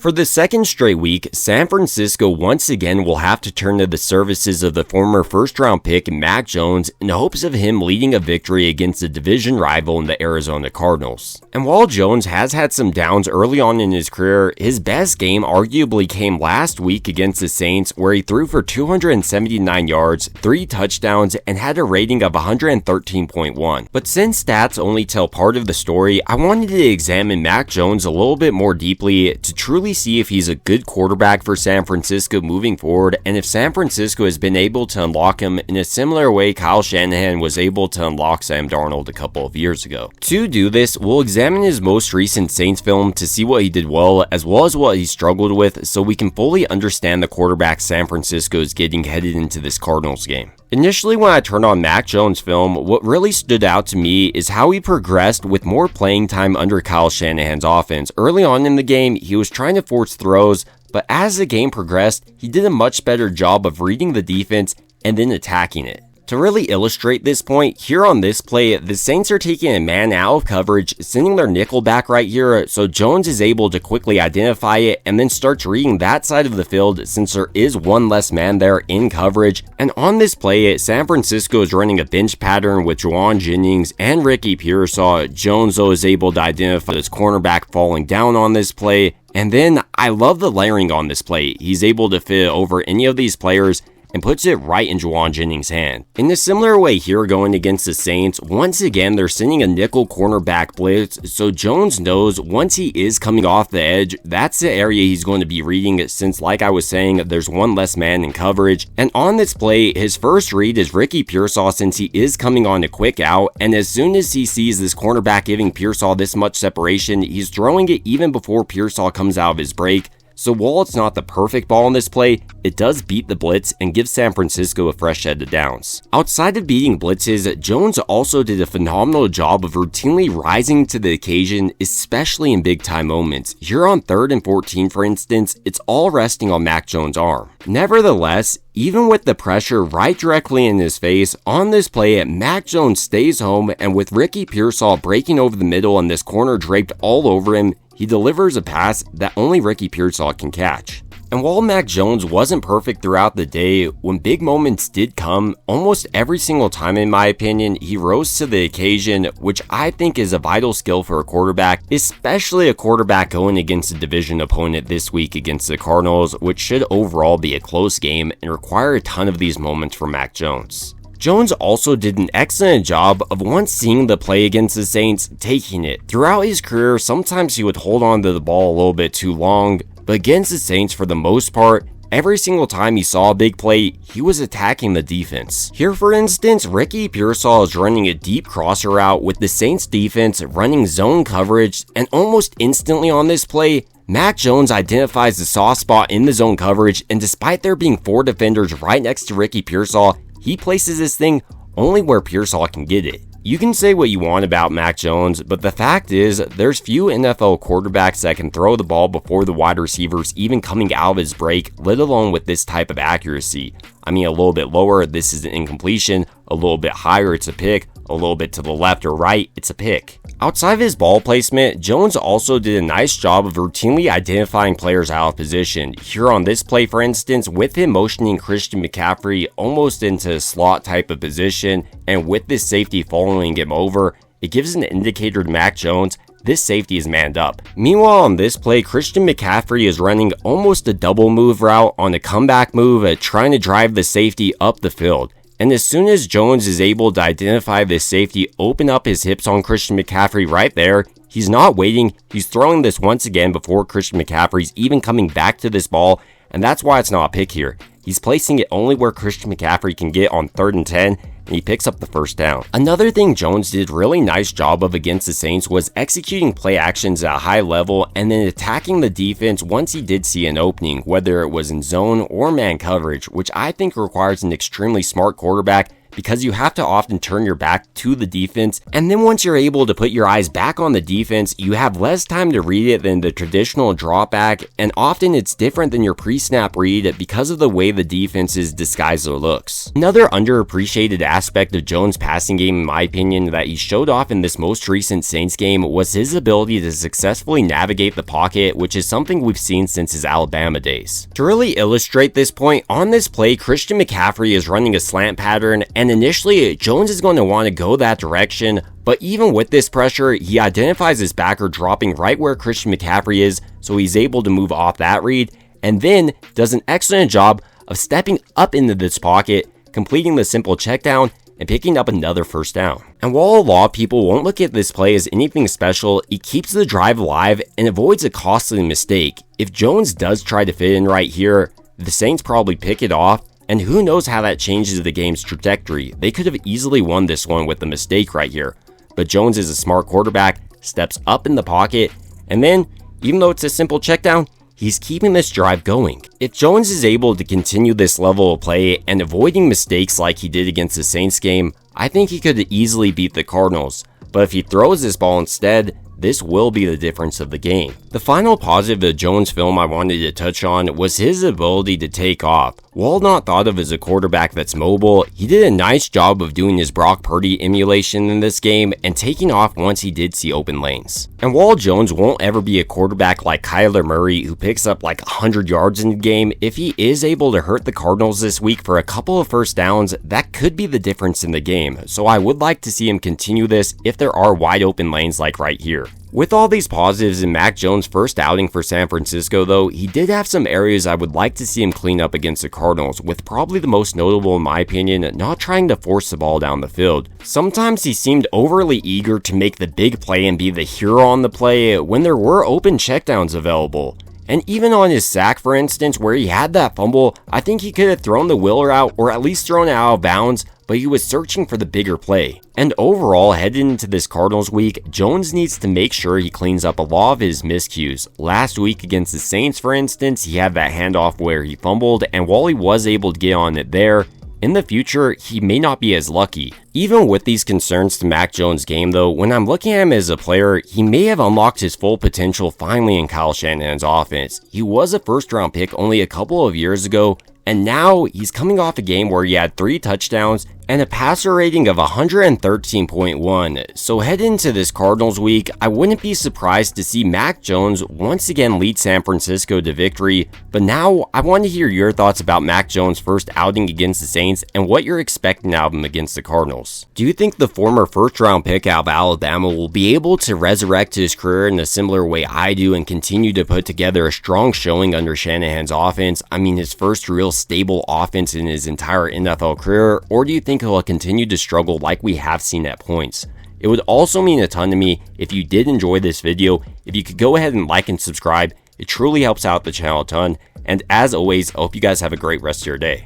For the second straight week, San Francisco once again will have to turn to the services of the former first-round pick Mac Jones in hopes of him leading a victory against a division rival in the Arizona Cardinals. And while Jones has had some downs early on in his career, his best game arguably came last week against the Saints, where he threw for 279 yards, 3 touchdowns, and had a rating of 113.1. But since stats only tell part of the story, I wanted to examine Mac Jones a little bit more deeply to truly see if he's a good quarterback for San Francisco moving forward, and if San Francisco has been able to unlock him in a similar way Kyle Shanahan was able to unlock Sam Darnold a couple of years ago. To do this, we'll examine his most recent Saints film to see what he did well as what he struggled with, so we can fully understand the quarterback San Francisco is getting headed into this Cardinals game. Initially, when I turned on Mac Jones' film, what really stood out to me is how he progressed with more playing time under Kyle Shanahan's offense. Early on in the game, he was trying to force throws, but as the game progressed, he did a much better job of reading the defense and then attacking it. To really illustrate this point, here on this play, the Saints are taking a man out of coverage, sending their nickel back right here, so Jones is able to quickly identify it and then starts reading that side of the field since there is one less man there in coverage. And on this play, San Francisco is running a bench pattern with Jauan Jennings and Ricky Pearsall. Jones, though, is able to identify his cornerback falling down on this play. And then I love the layering on this play. He's able to fit over any of these players and puts it right in Jauan Jennings' hand. In a similar way here going against the Saints, once again they're sending a nickel cornerback blitz, so Jones knows once he is coming off the edge, that's the area he's going to be reading since, like I was saying, there's one less man in coverage. And on this play, his first read is Ricky Pearsall since he is coming on a quick out, and as soon as he sees this cornerback giving Pearsall this much separation, he's throwing it even before Pearsall comes out of his break. So while it's not the perfect ball in this play, it does beat the blitz and give San Francisco a fresh set of downs. Outside of beating blitzes, Jones also did a phenomenal job of routinely rising to the occasion, especially in big time moments. Here on 3rd and 14, for instance, it's all resting on Mac Jones' arm. Nevertheless, even with the pressure right directly in his face, on this play, Mac Jones stays home, and with Ricky Pearsall breaking over the middle and this corner draped all over him, he delivers a pass that only Ricky Pearsall can catch. And while Mac Jones wasn't perfect throughout the day, when big moments did come, almost every single time in my opinion, he rose to the occasion, which I think is a vital skill for a quarterback, especially a quarterback going against a division opponent this week against the Cardinals, which should overall be a close game and require a ton of these moments from Mac Jones. Jones also did an excellent job of once seeing the play against the Saints, taking it. Throughout his career, sometimes he would hold on to the ball a little bit too long, but against the Saints, for the most part, every single time he saw a big play, he was attacking the defense. Here, for instance, Ricky Pearsall is running a deep crosser route with the Saints defense running zone coverage, and almost instantly on this play, Mac Jones identifies the soft spot in the zone coverage, and despite there being 4 defenders right next to Ricky Pearsall, he places this thing only where Pearsall can get it. You can say what you want about Mac Jones, but the fact is, there's few NFL quarterbacks that can throw the ball before the wide receivers even coming out of his break, let alone with this type of accuracy. I mean, a little bit lower, this is an incompletion, a little bit higher, it's a pick, a little bit to the left or right, it's a pick. Outside of his ball placement, Jones also did a nice job of routinely identifying players out of position. Here on this play, for instance, with him motioning Christian McCaffrey almost into a slot type of position, and with this safety following him over, it gives an indicator to Mac Jones this safety is manned up. Meanwhile, on this play, Christian McCaffrey is running almost a double move route on a comeback move, trying to drive the safety up the field. And as soon as Jones is able to identify this safety, open up his hips on Christian McCaffrey right there, he's not waiting, he's throwing this once again before Christian McCaffrey's even coming back to this ball, and that's why it's not a pick here. He's placing it only where Christian McCaffrey can get on 3rd and 10, and he picks up the first down. Another thing Jones did really nice job of against the Saints was executing play actions at a high level and then attacking the defense once he did see an opening, whether it was in zone or man coverage, which I think requires an extremely smart quarterback because you have to often turn your back to the defense, and then once you're able to put your eyes back on the defense, you have less time to read it than the traditional drop back, and often it's different than your pre-snap read because of the way the defenses disguise their looks. Another underappreciated aspect of Jones' passing game, in my opinion, that he showed off in this most recent Saints game was his ability to successfully navigate the pocket, which is something we've seen since his Alabama days. To really illustrate this point, on this play, Christian McCaffrey is running a slant pattern, and initially Jones is going to want to go that direction, but even with this pressure, he identifies his backer dropping right where Christian McCaffrey is, so he's able to move off that read, and then does an excellent job of stepping up into this pocket, completing the simple check down, and picking up another first down. And while a lot of people won't look at this play as anything special, it keeps the drive alive and avoids a costly mistake. If Jones does try to fit in right here, the Saints probably pick it off, and who knows how that changes the game's trajectory. They could have easily won this one with the mistake right here. But Jones is a smart quarterback, steps up in the pocket, and then, even though it's a simple check down, he's keeping this drive going. If Jones is able to continue this level of play and avoiding mistakes like he did against the Saints game, I think he could easily beat the Cardinals. But if he throws this ball instead, this will be the difference of the game. The final positive of Jones' film I wanted to touch on was his ability to take off. While not thought of as a quarterback that's mobile, he did a nice job of doing his Brock Purdy emulation in this game and taking off once he did see open lanes. And while Jones won't ever be a quarterback like Kyler Murray who picks up like 100 yards in the game, if he is able to hurt the Cardinals this week for a couple of first downs, that could be the difference in the game. So I would like to see him continue this if there are wide open lanes like right here. With all these positives in Mac Jones' first outing for San Francisco though, he did have some areas I would like to see him clean up against the Cardinals, with probably the most notable in my opinion, not trying to force the ball down the field. Sometimes he seemed overly eager to make the big play and be the hero on the play when there were open checkdowns available. And even on his sack, for instance, where he had that fumble, I think he could have thrown the Willer out or at least thrown it out of bounds, but he was searching for the bigger play. And overall, headed into this Cardinals week, Jones needs to make sure he cleans up a lot of his miscues. Last week against the Saints, for instance, he had that handoff where he fumbled, and while he was able to get on it there, in the future, he may not be as lucky. Even with these concerns to Mac Jones' game though, when I'm looking at him as a player, he may have unlocked his full potential finally in Kyle Shanahan's offense. He was a first round pick only a couple of years ago, and now he's coming off a game where he had 3 touchdowns and a passer rating of 113.1. So heading into this Cardinals week, I wouldn't be surprised to see Mac Jones once again lead San Francisco to victory. But now I want to hear your thoughts about Mac Jones' first outing against the Saints and what you're expecting out of him against the Cardinals. Do you think the former first round pick out of Alabama will be able to resurrect his career in a similar way I do and continue to put together a strong showing under Shanahan's offense? I mean, his first real stable offense in his entire NFL career, or do you think he'll continue to struggle like we have seen at points? It would also mean a ton to me if you did enjoy this video, if you could go ahead and like and subscribe. It truly helps out the channel a ton, and as always, I hope you guys have a great rest of your day.